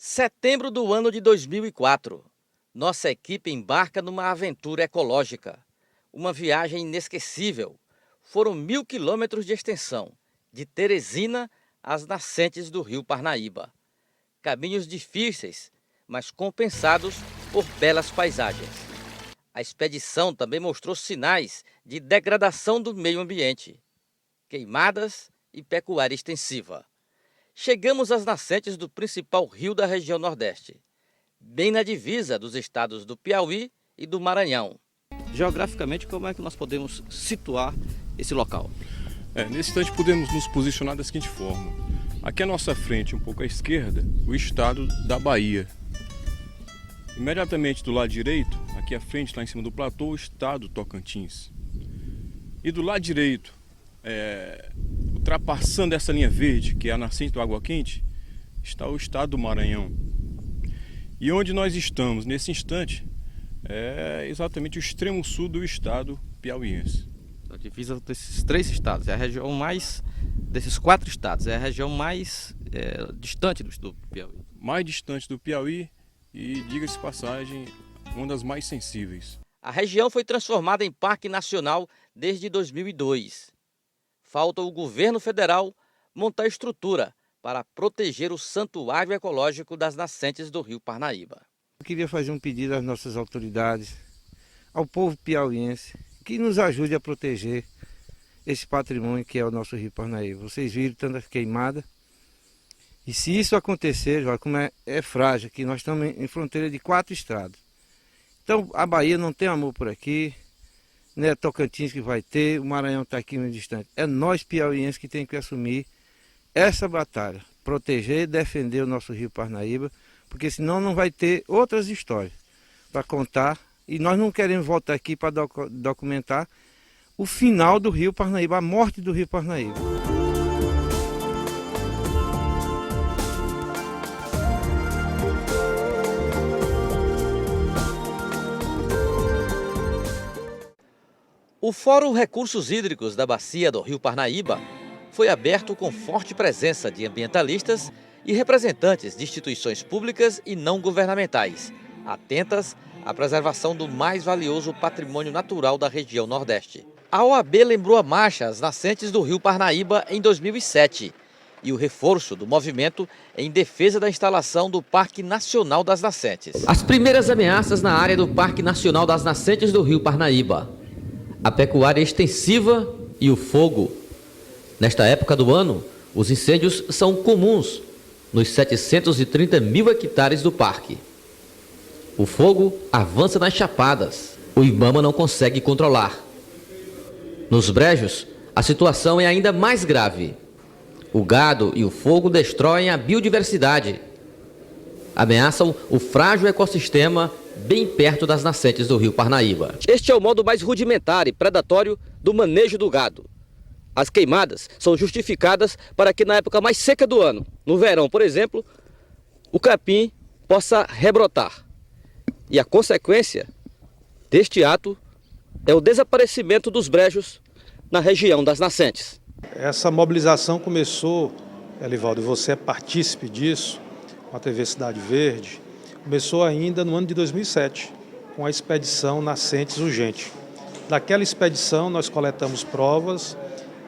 Setembro do ano de 2004. Nossa equipe embarca numa aventura ecológica. Uma viagem inesquecível. Foram 1.000 quilômetros de extensão, de Teresina às nascentes do rio Parnaíba. Caminhos difíceis, mas compensados por belas paisagens. A expedição também mostrou sinais de degradação do meio ambiente, queimadas e pecuária extensiva. Chegamos às nascentes do principal rio da região Nordeste, bem na divisa dos estados do Piauí e do Maranhão. Geograficamente, como é que nós podemos situar esse local? Nesse instante podemos nos posicionar da seguinte forma. Aqui à nossa frente, um pouco à esquerda, o estado da Bahia. Imediatamente do lado direito, aqui à frente, lá em cima do platô, o estado do Tocantins. E do lado direito, ultrapassando essa linha verde, que é a nascente do Água Quente, está o estado do Maranhão. E onde nós estamos nesse instante é exatamente o extremo sul do estado piauiense. A divisa desses três estados, é a região mais, desses quatro estados, é a região mais distante do Piauí. Mais distante do Piauí e, diga-se de passagem, uma das mais sensíveis. A região foi transformada em Parque Nacional desde 2002. Falta o governo federal montar estrutura para proteger o santuário ecológico das nascentes do rio Parnaíba. Eu queria fazer um pedido às nossas autoridades, ao povo piauiense, que nos ajude a proteger esse patrimônio que é o nosso rio Parnaíba. Vocês viram tanta queimada. E se isso acontecer, olha como é frágil, que nós estamos em fronteira de 4 estados. Então a Bahia não tem amor por aqui, não é Tocantins que vai ter, o Maranhão está aqui muito distante. É nós piauienses que temos que assumir essa batalha, proteger e defender o nosso rio Parnaíba, porque senão não vai ter outras histórias para contar. E nós não queremos voltar aqui para documentar o final do rio Parnaíba, a morte do rio Parnaíba. O Fórum Recursos Hídricos da Bacia do Rio Parnaíba foi aberto com forte presença de ambientalistas e representantes de instituições públicas e não governamentais, atentas à preservação do mais valioso patrimônio natural da região Nordeste. A OAB lembrou a marcha às nascentes do rio Parnaíba em 2007 e o reforço do movimento em defesa da instalação do Parque Nacional das Nascentes. As primeiras ameaças na área do Parque Nacional das Nascentes do rio Parnaíba: a pecuária extensiva e o fogo. Nesta época do ano, os incêndios são comuns nos 730 mil hectares do parque. O fogo avança nas chapadas. O IBAMA não consegue controlar. Nos brejos, a situação é ainda mais grave. O gado e o fogo destroem a biodiversidade. Ameaçam o frágil ecossistema bem perto das nascentes do rio Parnaíba. Este é o modo mais rudimentar e predatório do manejo do gado. As queimadas são justificadas para que na época mais seca do ano, no verão, por exemplo, o capim possa rebrotar. E a consequência deste ato é o desaparecimento dos brejos na região das nascentes. Essa mobilização começou, Elivaldo, e você é partícipe disso, com a TV Cidade Verde, começou ainda no ano de 2007, com a expedição Nascentes Urgente. Daquela expedição nós coletamos provas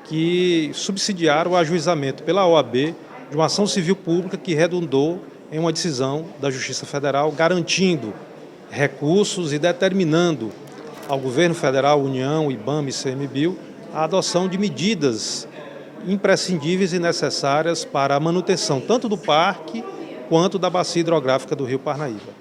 que subsidiaram o ajuizamento pela OAB de uma ação civil pública que redundou em uma decisão da Justiça Federal garantindo recursos e determinando ao governo federal, União, IBAMA e ICMBio a adoção de medidas imprescindíveis e necessárias para a manutenção tanto do parque quanto da bacia hidrográfica do rio Parnaíba.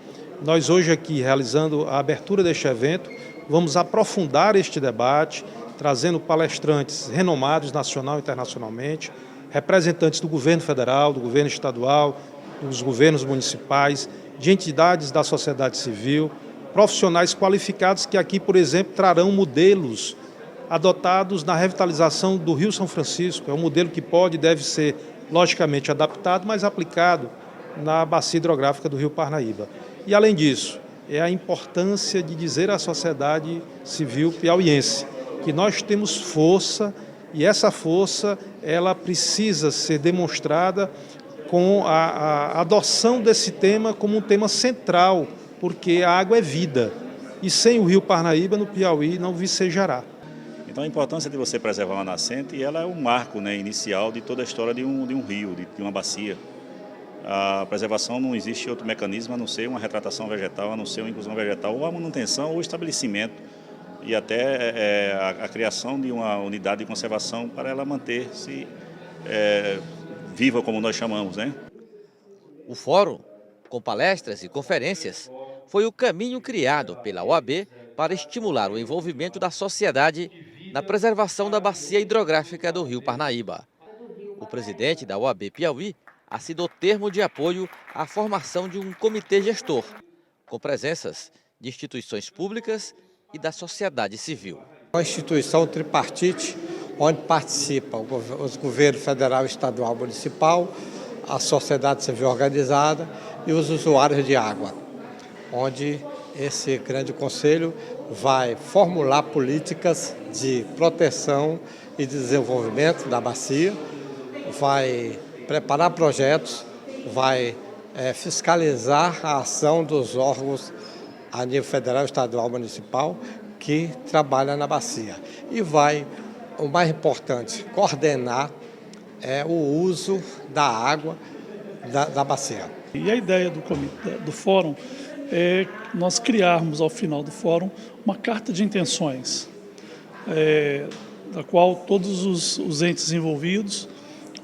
Nós hoje aqui, realizando a abertura deste evento, vamos aprofundar este debate, trazendo palestrantes renomados nacional e internacionalmente, representantes do governo federal, do governo estadual, dos governos municipais, de entidades da sociedade civil, profissionais qualificados que aqui, por exemplo, trarão modelos adotados na revitalização do Rio São Francisco. É um modelo que pode e deve ser, logicamente, adaptado, mas aplicado na bacia hidrográfica do rio Parnaíba. E, além disso, é a importância de dizer à sociedade civil piauiense que nós temos força e essa força ela precisa ser demonstrada com a adoção desse tema como um tema central, porque a água é vida. E sem o rio Parnaíba, no Piauí, não vicejará. Então a importância de você preservar uma nascente, ela é o marco, né, inicial de toda a história de um rio, de uma bacia. A preservação não existe outro mecanismo a não ser uma retratação vegetal, a não ser uma inclusão vegetal, ou a manutenção ou o estabelecimento e até a criação de uma unidade de conservação para ela manter-se viva, como nós chamamos, né? O fórum, com palestras e conferências, foi o caminho criado pela OAB para estimular o envolvimento da sociedade na preservação da bacia hidrográfica do rio Parnaíba. O presidente da OAB Piauí assinou termo de apoio à formação de um comitê gestor, com presenças de instituições públicas e da sociedade civil. Uma instituição tripartite, onde participam os governos federal, estadual, municipal, a sociedade civil organizada e os usuários de água, onde esse grande conselho vai formular políticas de proteção e desenvolvimento da bacia, vai preparar projetos, vai fiscalizar a ação dos órgãos a nível federal, estadual, municipal, que trabalham na bacia. E vai, o mais importante, coordenar o uso da água da bacia. E a ideia do fórum é nós criarmos, ao final do fórum, uma carta de intenções, da qual todos os entes envolvidos,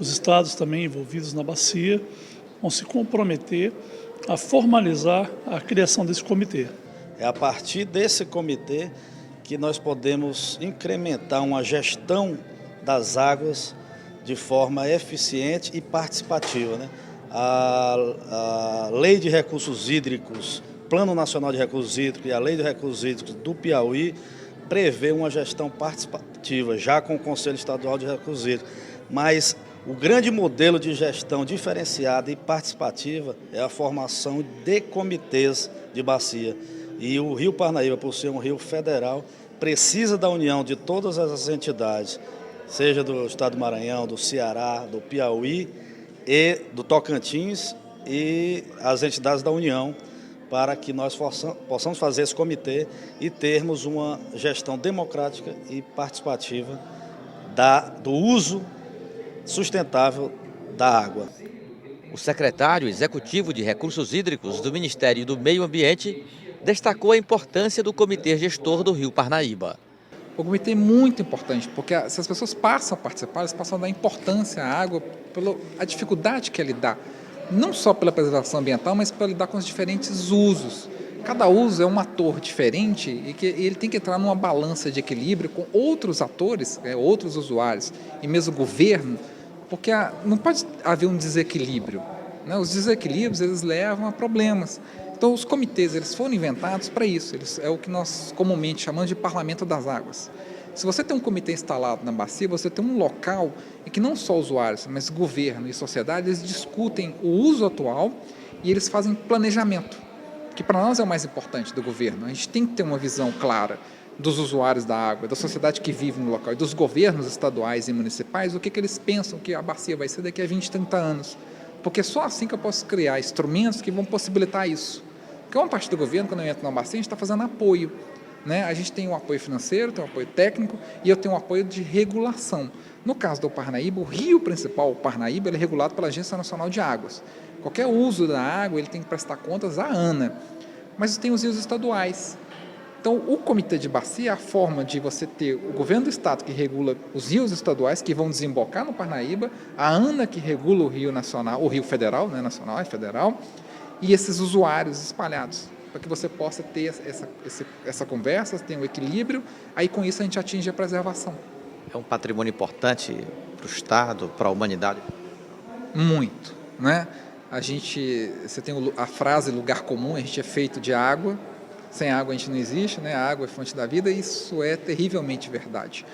os estados também envolvidos na bacia, vão se comprometer a formalizar a criação desse comitê. É a partir desse comitê que nós podemos incrementar uma gestão das águas de forma eficiente e participativa, né? A Lei de Recursos Hídricos, Plano Nacional de Recursos Hídricos e a Lei de Recursos Hídricos do Piauí prevê uma gestão participativa, já com o Conselho Estadual de Recursos Hídricos. Mas o grande modelo de gestão diferenciada e participativa é a formação de comitês de bacia. E o rio Parnaíba, por ser um rio federal, precisa da união de todas as entidades, seja do estado do Maranhão, do Ceará, do Piauí e do Tocantins e as entidades da União, para que nós possamos fazer esse comitê e termos uma gestão democrática e participativa do uso sustentável da água. O secretário executivo de Recursos Hídricos do Ministério do Meio Ambiente destacou a importância do comitê gestor do rio Parnaíba. O comitê é muito importante, porque se as pessoas passam a participar, eles passam a dar importância à água, pela a dificuldade que ele dá, não só pela preservação ambiental, mas para lidar com os diferentes usos. Cada uso é um ator diferente e que ele tem que entrar numa balança de equilíbrio com outros atores, outros usuários e mesmo o governo, porque não pode haver um desequilíbrio, né? Os desequilíbrios eles levam a problemas. Então os comitês eles foram inventados para isso, é o que nós comumente chamamos de parlamento das águas. Se você tem um comitê instalado na bacia, você tem um local em que não só usuários, mas governo e sociedade, eles discutem o uso atual e eles fazem planejamento, que para nós é o mais importante do governo. A gente tem que ter uma visão clara dos usuários da água, da sociedade que vive no local e dos governos estaduais e municipais, o que eles pensam que a bacia vai ser daqui a 20, 30 anos. Porque só assim que eu posso criar instrumentos que vão possibilitar isso. Porque uma parte do governo, quando eu entro na bacia, a gente está fazendo apoio, né? A gente tem um apoio financeiro, tem um apoio técnico e eu tenho um apoio de regulação. No caso do Parnaíba, o rio principal, o Parnaíba, ele é regulado pela Agência Nacional de Águas. Qualquer uso da água, ele tem que prestar contas à ANA. Mas tem os rios estaduais. Então, o comitê de bacia é a forma de você ter o governo do estado que regula os rios estaduais que vão desembocar no Parnaíba, a ANA que regula o rio nacional, o rio federal, né, nacional e federal, e esses usuários espalhados, para que você possa ter essa conversa, ter um equilíbrio, aí com isso a gente atinge a preservação. É um patrimônio importante para o Estado, para a humanidade? Muito, né? Você tem a frase lugar comum, a gente é feito de água, sem água a gente não existe, né? A água é fonte da vida e isso é terrivelmente verdade.